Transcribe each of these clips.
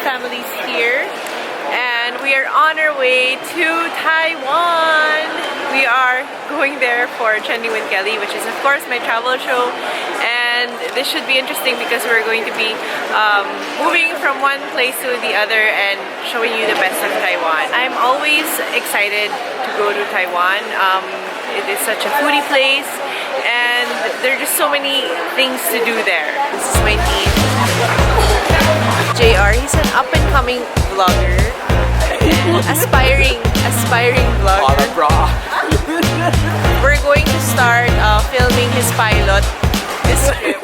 families here. And we are on our way to Taiwan. We are going there for Trending with Kelly, which is of course my travel show. And this should be interesting because we're going to be moving from one place to the other and showing you the best of Taiwan. I'm always excited to go to Taiwan. It is such a foodie place and there are just so many things to do there. This is my team. JR, he's an up-and-coming vlogger. aspiring vlogger. We're going to start filming his pilot this trip.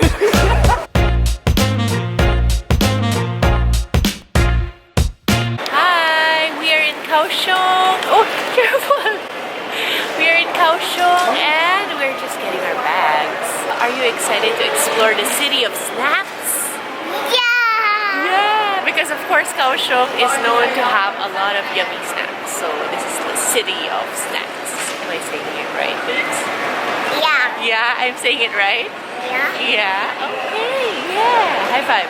Hi, we are in Kaohsiung. Oh, careful! We are in Kaohsiung and we're just getting our bags. Are you excited to explore the city of snacks? Because of course Kaohsiung is known to have a lot of yummy snacks. So this is the city of snacks. Am I saying it right, please? Yeah. Yeah, I'm saying it right? Yeah. Yeah. Okay. Yeah. High five.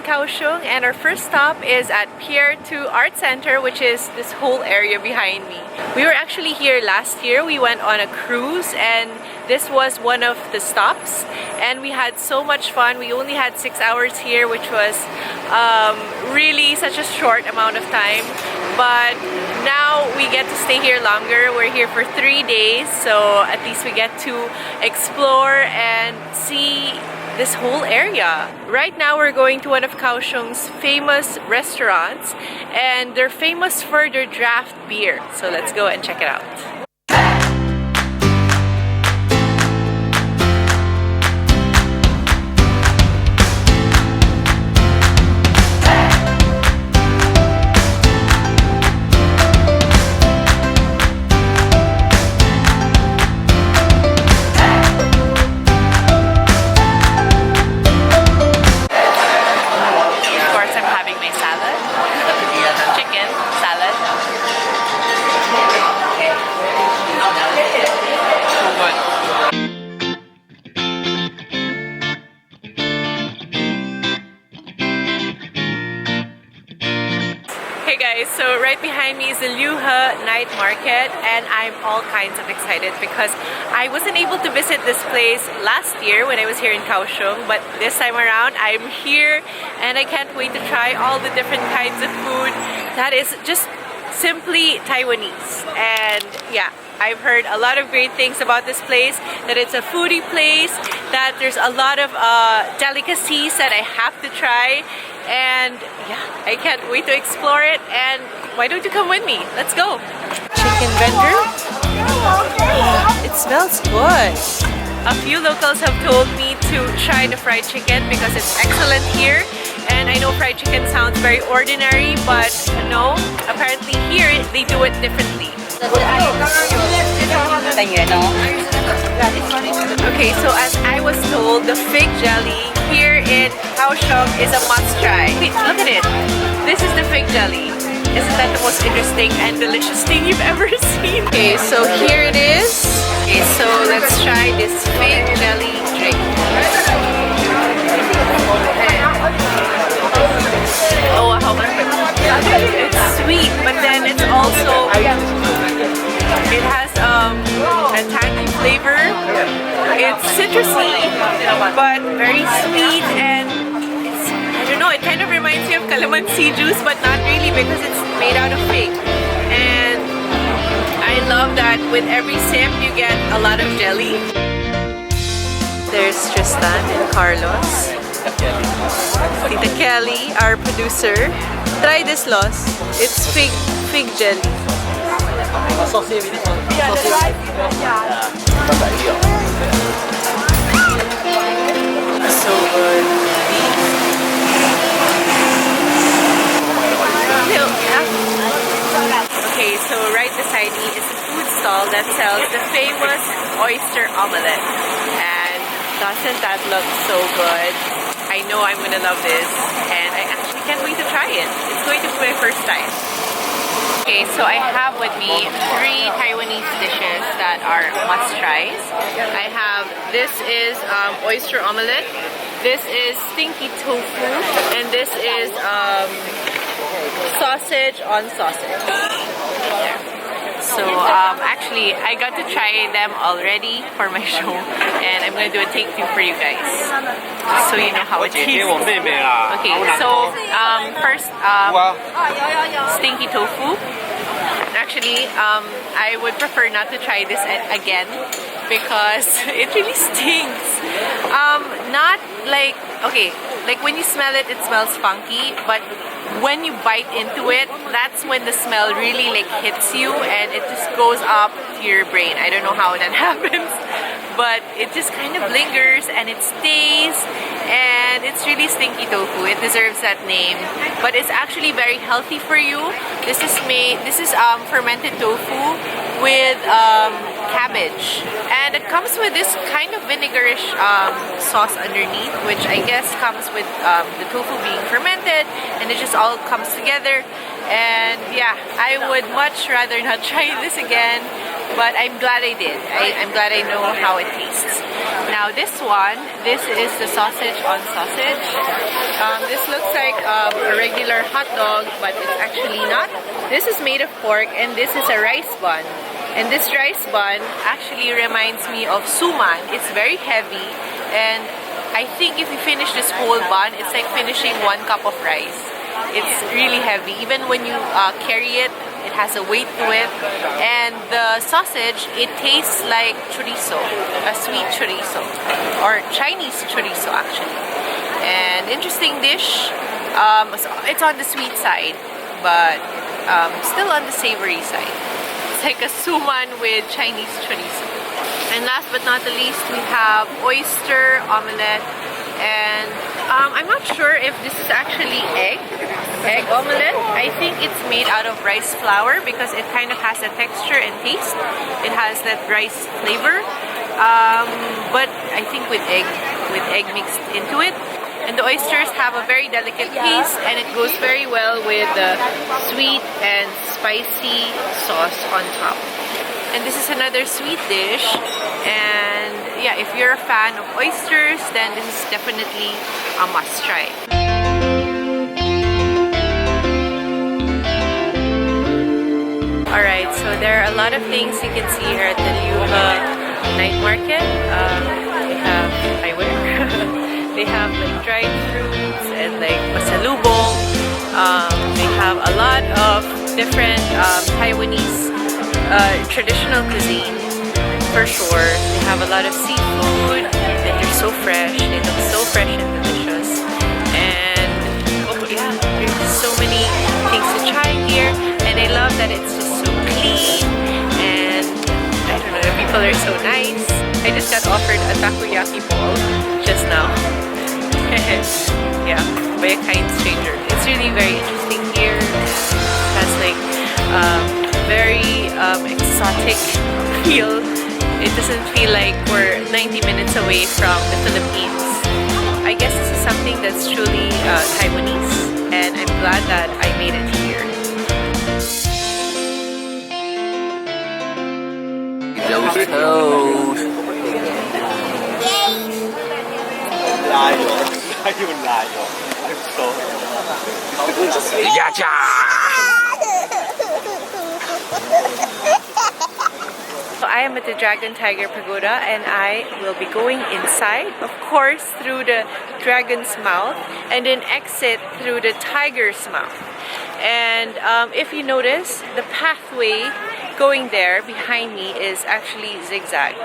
Kaohsiung, and our first stop is at PIER 2 Art Center, which is this whole area behind me. We were actually here last year. We went on a cruise and this was one of the stops and we had so much fun. We only had 6 hours here, which was really such a short amount of time, but now we get to stay here longer. We're here for 3 days, so at least we get to explore and see this whole area. Right now we're going to one of Kaohsiung's famous restaurants and they're famous for their draft beer. So let's go and check it out. Hey guys, so right behind me is the Luha night market and I'm all kinds of excited because I wasn't able to visit this place last year when I was here in Kaohsiung, but this time around I'm here and I can't wait to try all the different kinds of food that is just simply Taiwanese. And yeah, I've heard a lot of great things about this place, that it's a foodie place, that there's a lot of delicacies that I have to try, and yeah, I can't wait to explore it. And why don't you come with me? Let's go! Chicken vendor? It smells good! A few locals have told me to try the fried chicken because it's excellent here. And I know fried chicken sounds very ordinary, but no, apparently here they do it differently. Okay, so as I was told, the fig jelly here in Kaohsiung is a must try. Wait, look at it. This is the fig jelly. Isn't that the most interesting and delicious thing you've ever seen? Okay, so here it is. Okay, so let's try this fig jelly drink. Oh, how much? It's sweet, but then it's also, it has a tangy flavor. It's citrusy, but very sweet, and it's, I don't know, it kind of reminds me of calamansi juice, but not really because it's made out of fig. And I love that with every sip you get a lot of jelly. There's Tristan and Carlos. Tita Kelly, our producer. Try this, Los. It's fig jelly. So good. Okay, so right beside me is a food stall that sells the famous oyster omelette. And Doesn't that look so good? I know I'm gonna love this, and I actually can't wait to try it. It's going to be my first time. Okay, so I have with me 3 Taiwanese dishes that are must-tries. I have, this is oyster omelette, this is stinky tofu, and this is sausage on sausage. There. So actually, I got to try them already for my show, and I'm going to do a take 2 for you guys, so you know how it tastes. Okay, so first, stinky tofu. Actually, I would prefer not to try this again because it really stinks. Not like, okay, like when you smell it, it smells funky, but when you bite into it, that's when the smell really like hits you and it just goes up to your brain. I don't know how that happens, but it just kind of lingers and it stays, and it's really stinky tofu. It deserves that name, but it's actually very healthy for you. This is fermented tofu with cabbage, and it comes with this kind of vinegarish sauce underneath, which I guess comes with the tofu being fermented, and it just all comes together. And yeah, I would much rather not try this again, but I'm glad I did. I'm glad I know how it tastes. Now this one, this is the sausage on sausage. This looks like a regular hot dog, but it's actually not. This is made of pork, and this is a rice bun. And this rice bun actually reminds me of suman. It's very heavy, and I think if you finish this whole bun, it's like finishing 1 cup of rice. It's really heavy. Even when you carry it, it has a weight to it. And the sausage, it tastes like chorizo, a sweet chorizo, or Chinese chorizo actually. And interesting dish. It's on the sweet side, but still on the savory side. It's like a suman with Chinese chorizo. And last but not the least, we have oyster omelette. And I'm not sure if this is actually egg omelette. I think it's made out of rice flour because it kind of has a texture and taste. It has that rice flavor, but I think with egg mixed into it. And the oysters have a very delicate taste, and it goes very well with the sweet and spicy sauce on top. And this is another sweet dish, and yeah, if you're a fan of oysters, then this is definitely a must try. Alright, so there are a lot of things you can see here at the Liuhe night market. They have eyewear. They have like dried fruits and like pasalubong. They have a lot of different Taiwanese traditional cuisine, for sure. They have a lot of seafood that are so fresh. They look so fresh and delicious. And oh yeah, there's so many things to try here. And I love that it's just so clean. And I don't know, the people are so nice. I just got offered a takoyaki bowl just now. Yeah, by a kind stranger. It's really very interesting here. It has like very exotic feel. It doesn't feel like we're 90 minutes away from the Philippines. I guess this is something that's truly Taiwanese, and I'm glad that I made it here. Those toes. So I am at the Dragon Tiger Pagoda, and I will be going inside, of course, through the dragon's mouth, and then exit through the tiger's mouth. And if you notice, the pathway going there behind me is actually zigzag,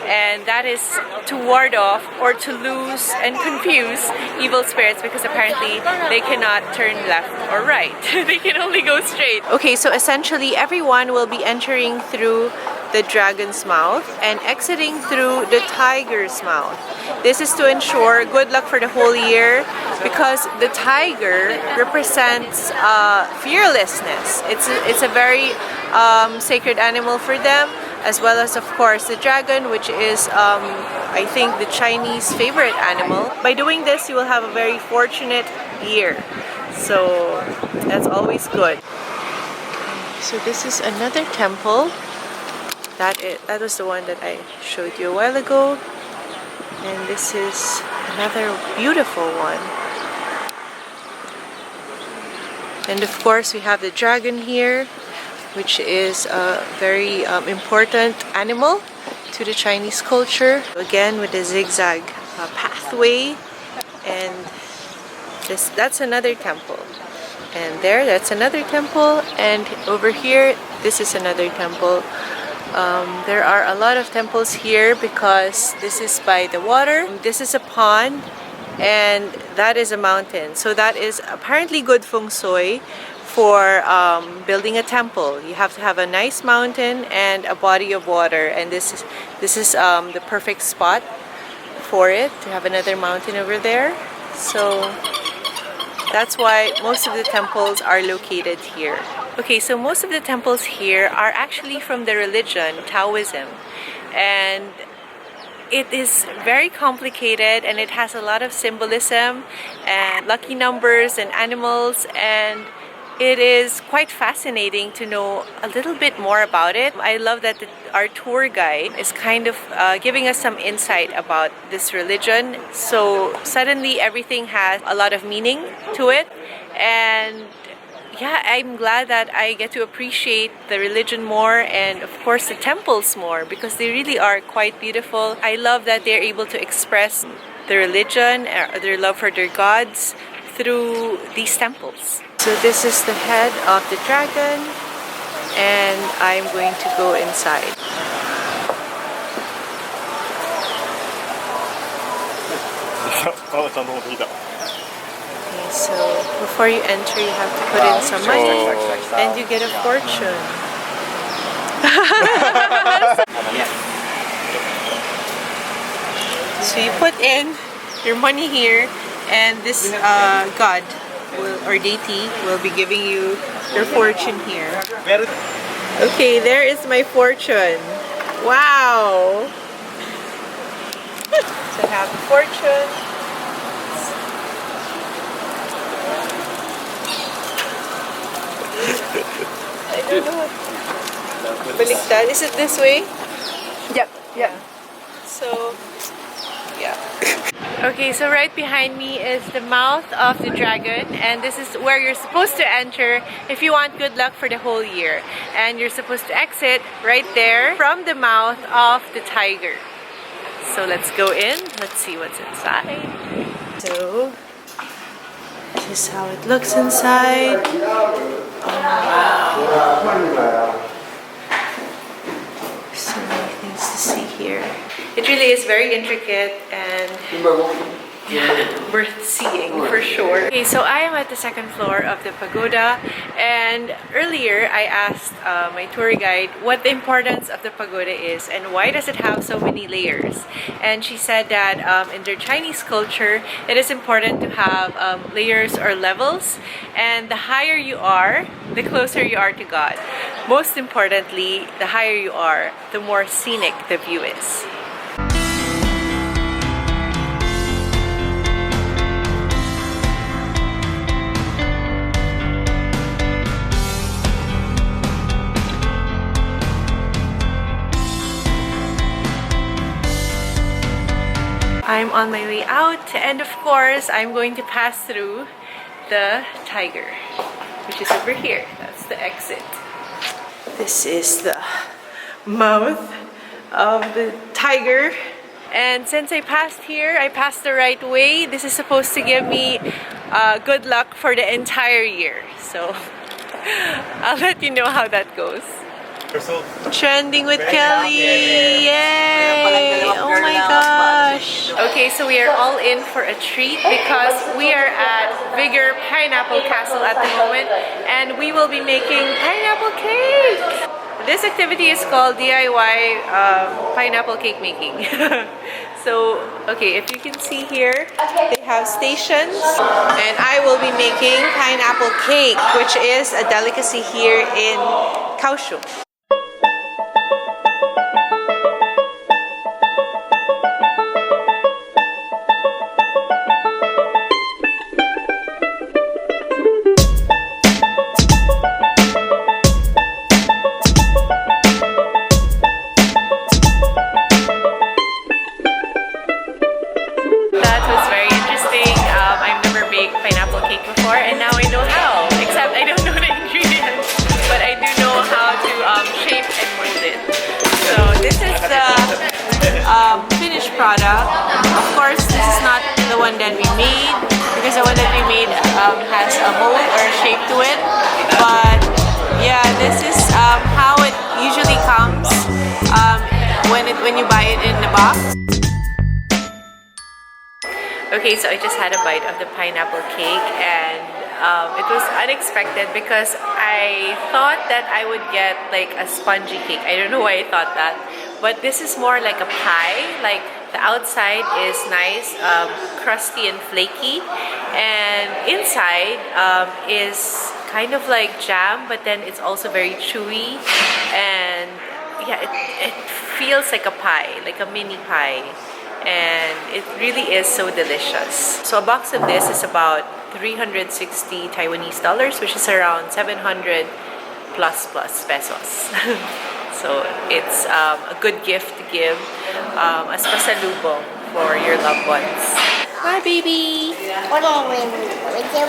and that is to ward off or to lose and confuse evil spirits, because apparently they cannot turn left or right. They can only go straight. Okay, so essentially everyone will be entering through the dragon's mouth and exiting through the tiger's mouth. This is to ensure good luck for the whole year, because the tiger represents fearlessness. It's a very sacred animal for them. as well as, of course, the dragon, which is, I think, the Chinese favorite animal. By doing this, you will have a very fortunate year. So that's always good. So this is another temple. That was the one that I showed you a while ago. And this is another beautiful one. And of course, we have the dragon here, which is a very important animal to the Chinese culture. Again, with the zigzag pathway. And that's another temple. And that's another temple. And over here, this is another temple. There are a lot of temples here because this is by the water. This is a pond, and that is a mountain. So that is apparently good feng shui for building a temple. You have to have a nice mountain and a body of water, and this is the perfect spot for it to have another mountain over there. So that's why most of the temples are located here. Okay, so most of the temples here are actually from the religion Taoism, and it is very complicated, and it has a lot of symbolism and lucky numbers and animals, and it is quite fascinating to know a little bit more about it. I love that our tour guide is kind of giving us some insight about this religion. So suddenly everything has a lot of meaning to it, and yeah, I'm glad that I get to appreciate the religion more, and of course the temples more, because they really are quite beautiful. I love that they're able to express their religion, their love for their gods through these temples. So this is the head of the dragon, and I'm going to go inside. Okay, so before you enter, you have to put in some money, and you get a fortune. So you put in your money here, and this god or deity will be giving you your fortune here. Okay, there is my fortune. Wow! So I have the fortune. I don't know. Baliktad. Is it this way? Yep. Yeah. So, yeah. Okay, so right behind me is the mouth of the dragon, and this is where you're supposed to enter if you want good luck for the whole year. And you're supposed to exit right there from the mouth of the tiger. So let's go in. Let's see what's inside. So this is how it looks inside. Oh, wow. So many things to see here. It really is very intricate and worth seeing for sure. Okay, so I am at the second floor of the pagoda, and earlier I asked my tour guide what the importance of the pagoda is and why does it have so many layers. And she said that in their Chinese culture, it is important to have layers or levels, and the higher you are, the closer you are to God. Most importantly, the higher you are, the more scenic the view is. I'm on my way out, and of course I'm going to pass through the tiger, which is over here. That's the exit. This is the mouth of the tiger, and since I passed here, I passed the right way. This is supposed to give me good luck for the entire year, so I'll let you know how that goes. Trending with Kelly! Yay! Oh my gosh! Okay, so we are all in for a treat because we are at VIGOR Pineapple Castle at the moment, and we will be making pineapple cake! This activity is called DIY pineapple cake making. So, okay, if you can see here, they have stations, and I will be making pineapple cake, which is a delicacy here in Kaohsiung. product. Of course, this is not the one that we made because the one that we made has a mold or a shape to it. But yeah, this is how it usually comes when you buy it in the box. Okay, so I just had a bite of the pineapple cake and it was unexpected because I thought that I would get like a spongy cake. I don't know why I thought that, but this is more like a pie. Like the outside is nice, crusty and flaky, and inside is kind of like jam, but then it's also very chewy, and yeah, it feels like a pie, like a mini pie. And it really is so delicious. So a box of this is about 360 Taiwanese dollars, which is around 700 plus pesos. So it's a good gift to give as pasalubong for your loved ones. Hi, baby! Hold on, wait.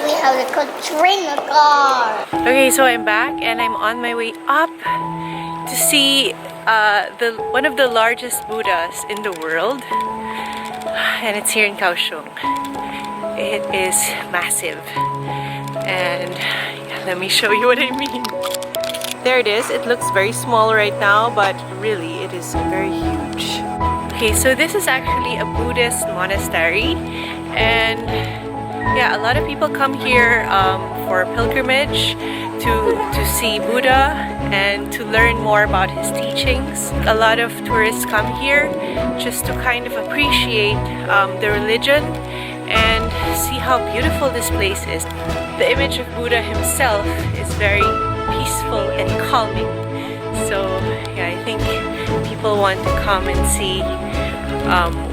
We have to go train the car. Okay, so I'm back and I'm on my way up to see one of the largest Buddhas in the world. And it's here in Kaohsiung. It is massive. And yeah, let me show you what I mean. There it is. It looks very small right now, but really it is very huge. Okay, so this is actually a Buddhist monastery. And yeah, a lot of people come here for pilgrimage to see Buddha and to learn more about his teachings. A lot of tourists come here just to kind of appreciate the religion and see how beautiful this place is. The image of Buddha himself is very peaceful and calming. So yeah, I think people want to come and see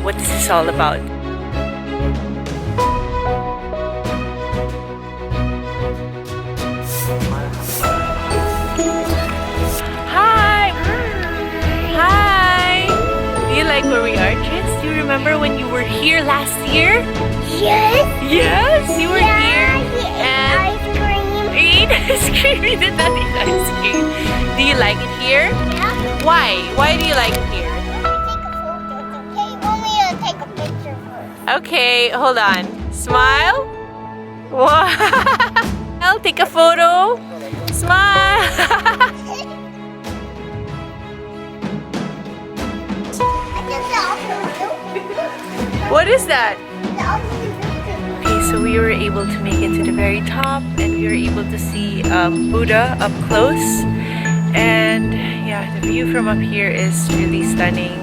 what this is all about. Like where we are, Tris? Do you remember when you were here last year? Yes. Yes, you were here. And ice cream. Ate ice cream. We did not eat ice cream. Do you like it here? Yeah. Why? Why do you like it here? Take a photo, okay? You want me to take a picture first? Okay, hold on. Smile. Wow. I'll take a photo. Smile. What is that? Okay, so we were able to make it to the very top and we were able to see Buddha up close. And yeah, the view from up here is really stunning.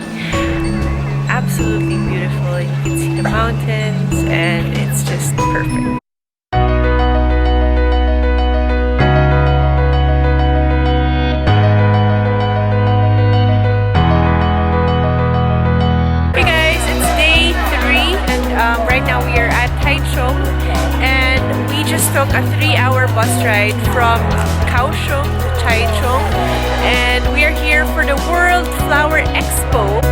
Absolutely beautiful. You can see the mountains and it's just perfect. Right now we are at Taichung and we just took a 3-hour bus ride from Kaohsiung to Taichung and we are here for the World Flower Expo.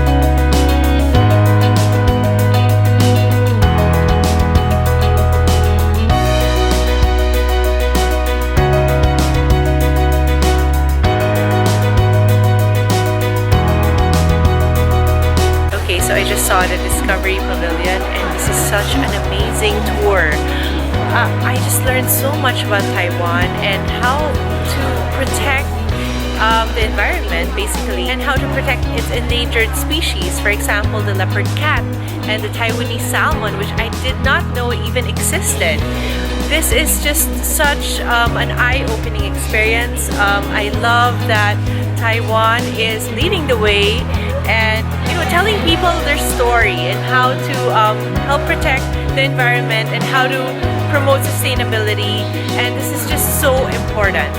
Okay, so I just saw the Discovery Pavilion and this is such an amazing tour. I just learned so much about Taiwan and how to protect the environment basically and how to protect its endangered species. For example, the leopard cat and the Taiwanese salmon, which I did not know even existed. This is just such an eye-opening experience. I love that Taiwan is leading the way and telling people their story and how to help protect the environment and how to promote sustainability, and this is just so important.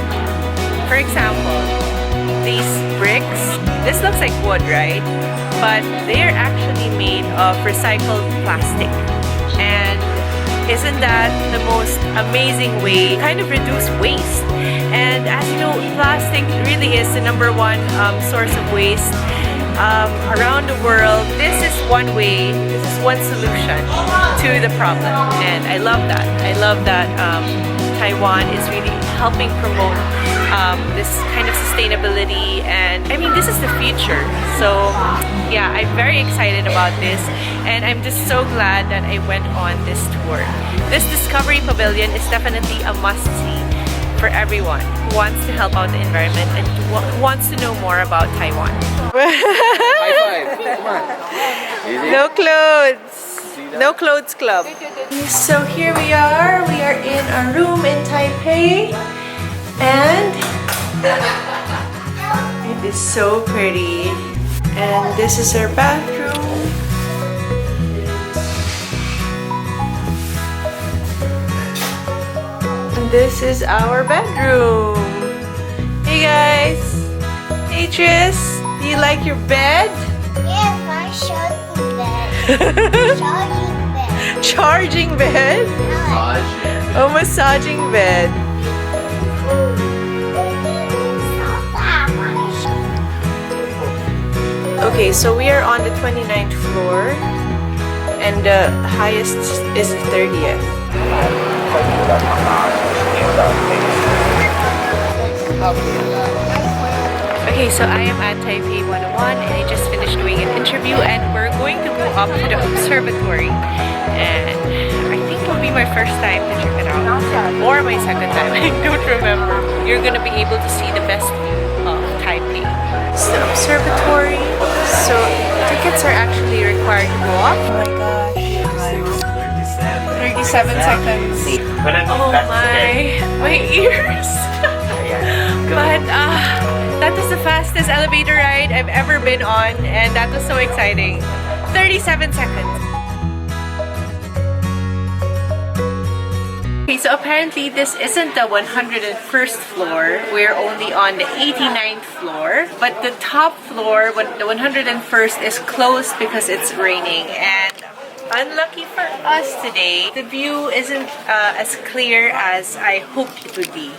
For example, these bricks, this looks like wood, right? But they are actually made of recycled plastic, and isn't that the most amazing way to kind of reduce waste? And as you know, plastic really is the #1 source of waste around the world. This is one way, this is one solution to the problem, and I love that. I love that Taiwan is really helping promote this kind of sustainability, and I mean, this is the future. So yeah, I'm very excited about this, and I'm just so glad that I went on this tour. This Discovery Pavilion is definitely a must-see for everyone who wants to help out the environment and who wants to know more about Taiwan. High five. Come on. Easy. No clothes. No clothes club. So here we are. We are in a room in Taipei, and it is so pretty. And this is our bathroom. And this is our bedroom. Hey guys. Hey Tris, do you like your bed? Yes, I showed you that. Charging Charging bed. bed? Oh, massaging bed. Okay, so we are on the 29th floor, and the highest is the 30th. Okay, so I am at Taipei 101, and I just finished doing an interview, and we're going to go up to the observatory. And I think it will be my first time to check it out, or my second time, I don't remember. You're gonna be able to see the best view of Taipei. It's the observatory, so tickets are actually required to go up. Oh my gosh. 37 seconds. Oh my ears. But that was the fastest elevator ride I've ever been on, and that was so exciting. 37 seconds. Okay, so apparently this isn't the 101st floor. We're only on the 89th floor. But the top floor, the 101st, is closed because it's raining. And unlucky for us today, the view isn't as clear as I hoped it would be.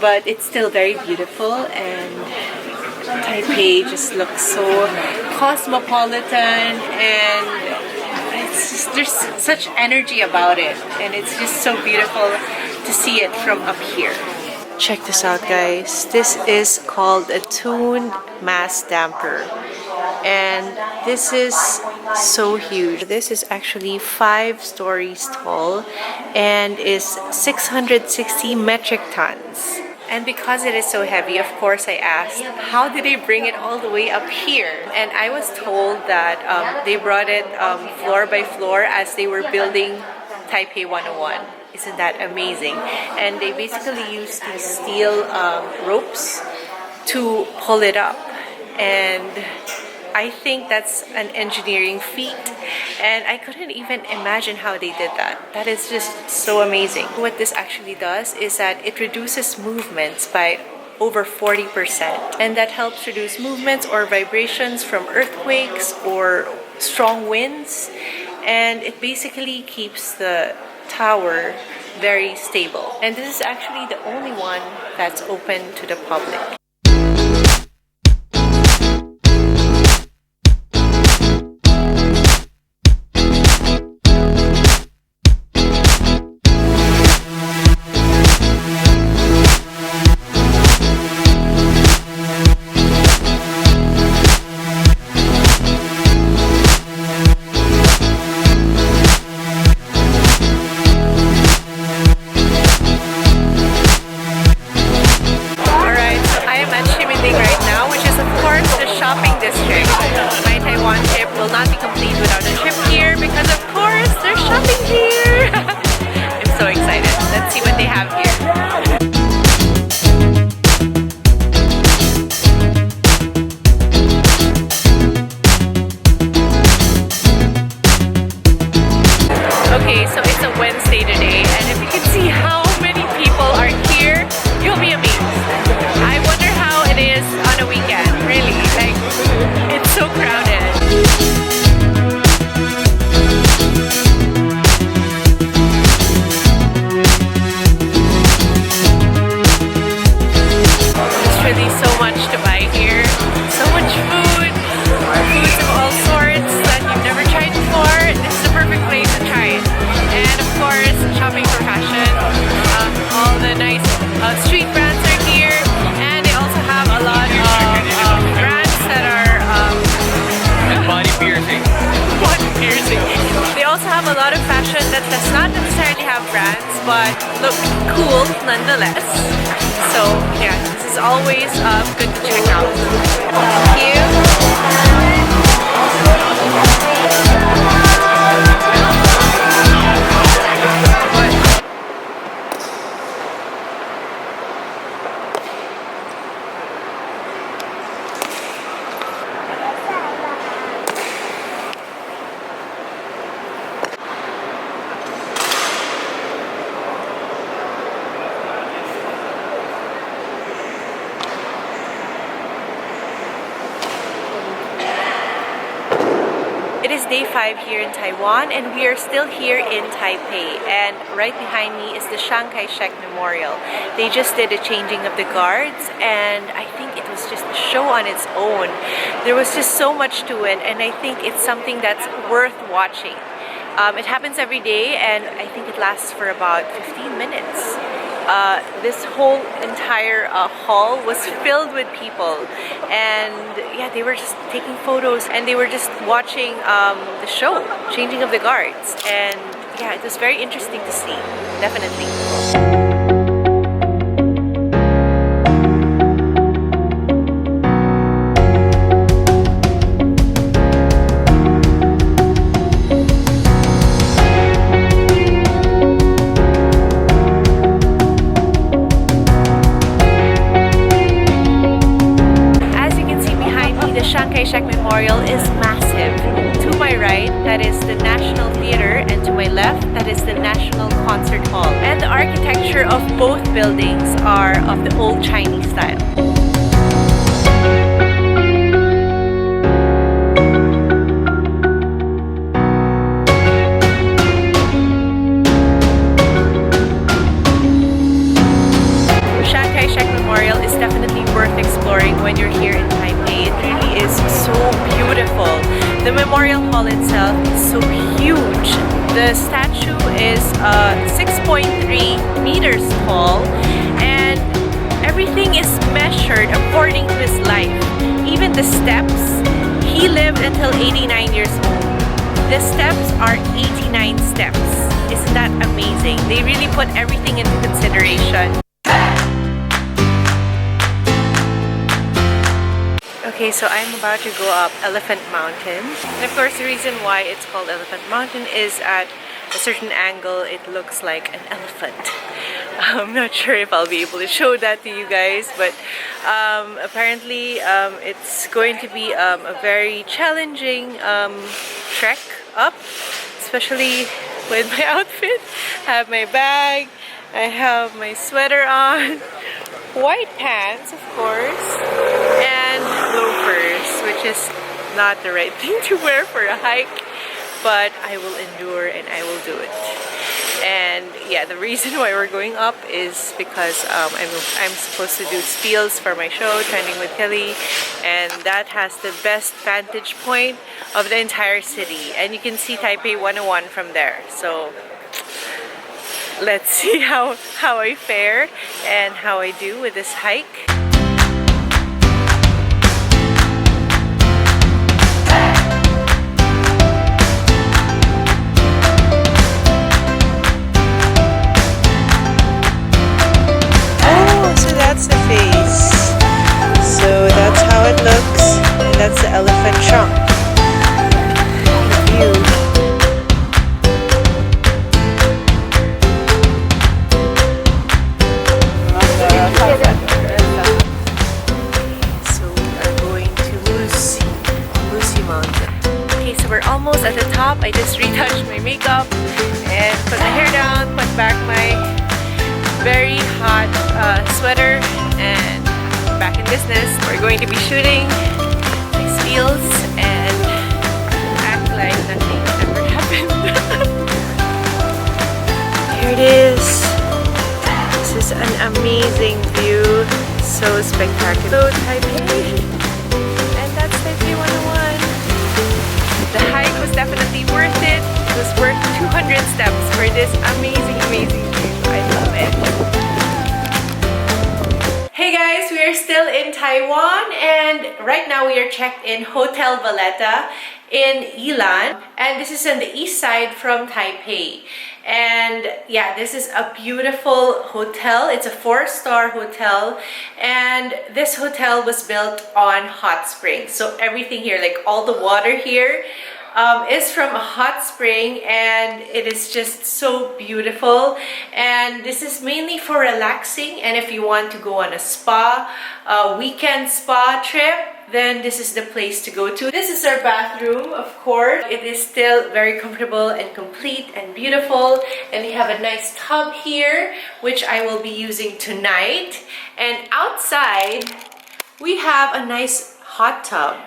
But it's still very beautiful, and Taipei just looks so cosmopolitan, and it's just, there's such energy about it, and it's just so beautiful to see it from up here. Check this out, guys. This is called a tuned mass damper, and this is so huge. This is actually 5 stories tall and is 660 metric tons. And because it is so heavy, of course, I asked, how did they bring it all the way up here? And I was told that they brought it floor by floor as they were building Taipei 101. Isn't that amazing? And they basically used these steel ropes to pull it up. And I think that's an engineering feat, and I couldn't even imagine how they did that. That is just so amazing. What this actually does is that it reduces movements by over 40%, and that helps reduce movements or vibrations from earthquakes or strong winds, and it basically keeps the tower very stable. And this is actually the only one that's open to the public. Shopping district. My Taiwan trip will not be complete without a trip here because, of course, there's shopping here. I'm so excited. Let's see what they have here. Okay, so it's a Wednesday today, and if you can see how many people are here, you'll be amazed. I wonder how it is on a weekend, really. Like, that does not necessarily have brands but look cool nonetheless. So yeah, this is always good to check out. Thank you. It is day 5 here in Taiwan, and we are still here in Taipei, and right behind me is the Chiang Kai-shek Memorial. They just did a changing of the guards, and I think it was just a show on its own. There was just so much to it, and I think it's something that's worth watching. It happens every day, and I think it lasts for about 15 minutes. This whole entire hall was filled with people, and yeah, they were just taking photos and they were just watching the show, changing of the guards, and yeah, it was very interesting to see, definitely. Memorial is massive. To my right, that is the National Theater, and to my left, that is the National Concert Hall. And the architecture of both buildings are of the old Chinese style. Chiang Kai-shek Memorial is definitely worth exploring when you're here in Taipei. It really is so beautiful. The memorial hall itself is so huge. The statue is 6.3 meters tall, and everything is measured according to his life. Even the steps, he lived until 89 years old. The steps are 89 steps. Isn't that amazing? They really put everything into consideration. Okay, so I'm about to go up Elephant Mountain. And of course, the reason why it's called Elephant Mountain is at a certain angle, it looks like an elephant. I'm not sure if I'll be able to show that to you guys, but apparently it's going to be a very challenging trek up, especially with my outfit. I have my bag, I have my sweater on, white pants, of course, and loafers, which is not the right thing to wear for a hike, but I will endure and I will do it. And yeah, the reason why we're going up is because I'm supposed to do spiels for my show, Trending with Kelly, and that has the best vantage point of the entire city, and you can see Taipei 101 from there. So let's see how I fare and how I do with this hike. Oh, so that's the face. So that's how it looks, and that's the elephant trunk. The view. We're almost at the top. I just retouched my makeup and put my hair down, put back my very hot sweater, and back in business. We're going to be shooting my spiels and act like nothing ever happened. Here it is. This is an amazing view. So spectacular. So Taipei. And that's Taipei 101. The hike was definitely worth it. It was worth 200 steps for this amazing, amazing view. I love it. Hey guys, we are still in Taiwan, and right now we are checked in Hotel VALETTA in Yilan, and this is on the east side from Taipei. And yeah, this is a beautiful hotel. It's a 4-star hotel, and this hotel was built on hot springs. So everything here, like all the water here, is from a hot spring, and it is just so beautiful. And this is mainly for relaxing, and if you want to go on a weekend spa trip, then this is the place to go to. This is our bathroom, of course. It is still very comfortable and complete and beautiful. And we have a nice tub here, which I will be using tonight. And outside, we have a nice hot tub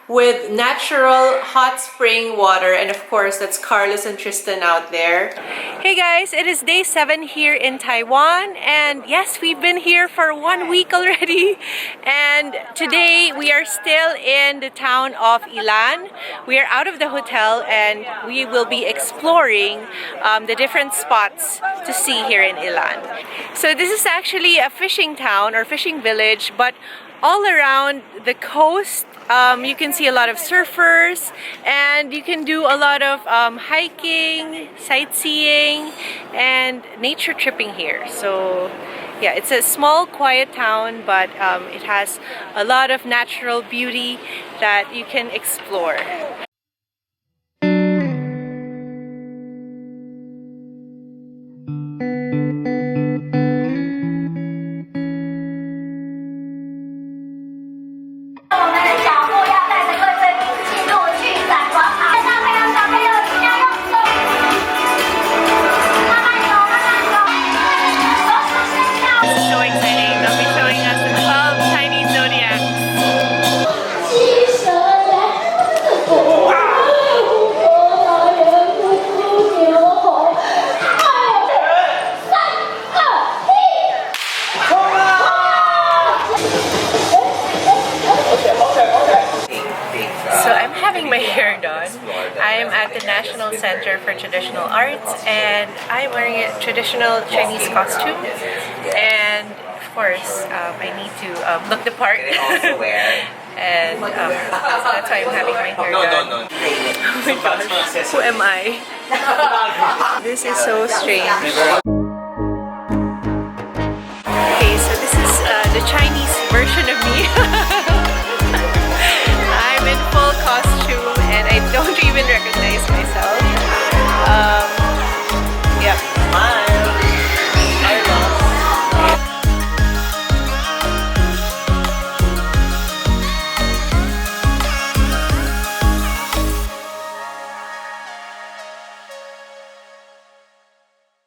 with natural hot spring water, and of course that's Carlos and Tristan out there. Hey guys, it is day 7 here in Taiwan, and yes, we've been here for 1 week already, and today we are still in the town of Yilan. We are out of the hotel and we will be exploring the different spots to see here in Yilan. So this is actually a fishing town or fishing village, but all around the coast you can see a lot of surfers, and you can do a lot of hiking, sightseeing, and nature tripping here. So yeah, it's a small, quiet town, but it has a lot of natural beauty that you can explore. My hair done. I'm at the National Center for Traditional Arts, and I'm wearing a traditional Chinese costume, and of course I need to look the part. And that's why I'm having my hair done. Oh my gosh, who am I? This is so strange. Okay, so this is the Chinese version of me. I'm in full costume and I don't even recognize myself. Yep. Smile.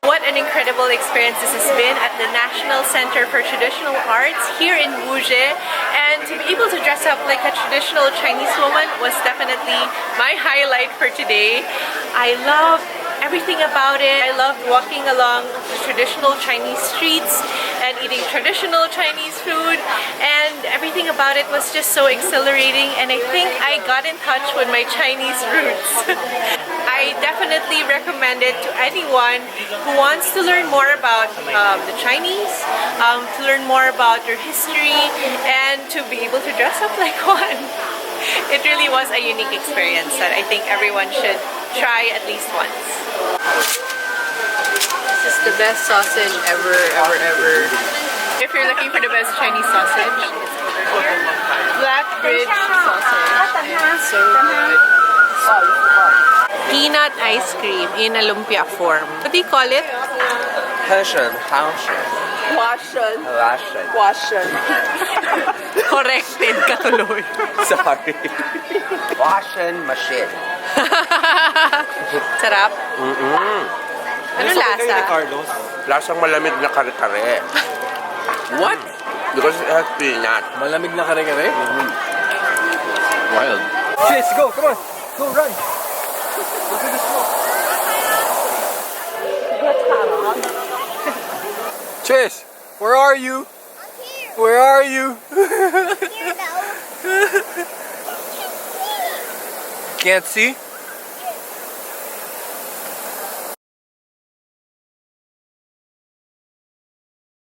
What an incredible experience this has been at the National Center for Traditional Arts here in Wuxi, and to be able to dress up like a traditional Chinese woman was definitely my highlight for today. I love everything about it. I loved walking along the traditional Chinese streets and eating traditional Chinese food, and everything about it was just so exhilarating, and I think I got in touch with my Chinese roots. I definitely recommend it to anyone who wants to learn more about the Chinese, to learn more about their history, and to be able to dress up like one. It really was a unique experience that I think everyone should try at least once. This is the best sausage ever. If you're looking for the best Chinese sausage, it's over here. BlackBridge Sausage. It's so good. Peanut ice cream in a lumpia form. What do you call it? Hashen. Washen. Corrected ka tuloy. Sorry. Washing machine. Sarap? Ano lasa? Lasang malamig na kare-kare. What? Because it has peanut. Malamig na kare-kare? Wild. Let's go, come on. Go, run. Chase, where are you? I'm here. Where are you? Here though. Can't see?